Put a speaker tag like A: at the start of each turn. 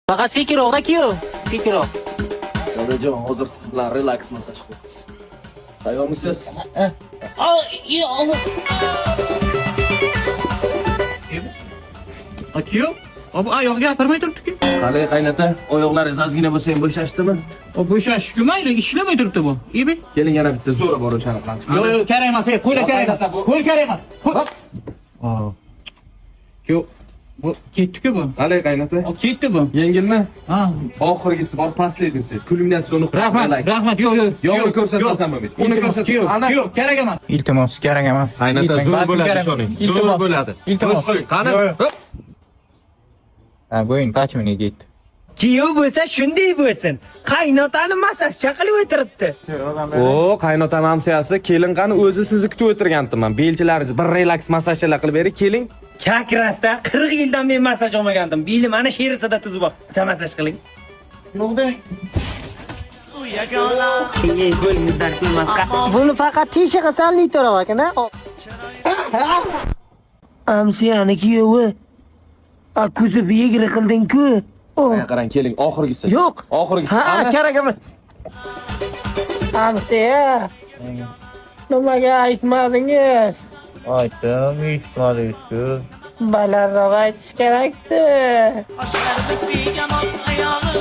A: Faqat sekinroq kuyov. Sekinroq.
B: Dadajon, hozir siz bilan relaks massaj qilamiz. Tayyormisiz?
A: Kuyov? Bu oyoq gapirmay turibdi-ku.
B: Qalay qaynota, oyoqlaringiz ozgina bo'lsa ham bo'shashdimi?
A: Bo'shashku mayli, ishlamay turibdi bu. Ibi.
B: Keling yana bitta zo'ri bor o'shani qilamiz.
A: Yo'q, kerak emas. Qo'yla kerak emas. Qo'y kerak emas. Kuyov, bu ketdi-ku bu.
B: Qalay qaynota?
A: Ketdi bu.
B: Yengilmi?
A: Ha.
B: Oxirgisi bor, последнisi. Kulminatsiyoni
A: Rahmat, yo'q.
B: Yo'qni ko'rsatasanmi men? Uni ko'rsat.
A: Yo'q, kerak emas. Iltimos, kerak emas.
B: Qaynota zo'r bo'ladi ishoning. Zo'r bo'ladi.
A: Iltimos.
B: Qo'y, qani?
A: Ha, bo'yin qachmini ketdi.
C: Kuyov bo'lsa shunday bo'lsin. Qaynotani massajcha qilib o'tiribdi.
B: O, qaynota mamsiyasi, kelin qani o'zi sizni kutib o'tirgandim. Belchilaringiz bir relaks massajlar qilib bering, keling.
C: Kakrasda 40 yildan men massaj olmagandim. Belim ana sherisida tuzib bor. Bitta massaj qiling. Buni faqat teshig'i salli to'rab ekan-a. Amsiyani kuyovi. Kuzib yegri qilding-ku.
B: Qarang, keling, oxirgisi.
C: Yo'q.
B: Oxirgisi.
C: Ha, kerak emas. Amsiya. Nimaga aytmadingiz?
A: Aytdim, aytmadingiz-ku.
C: Balandroq aytish kerakdi.
D: Aşklar biz bir yaman ayağına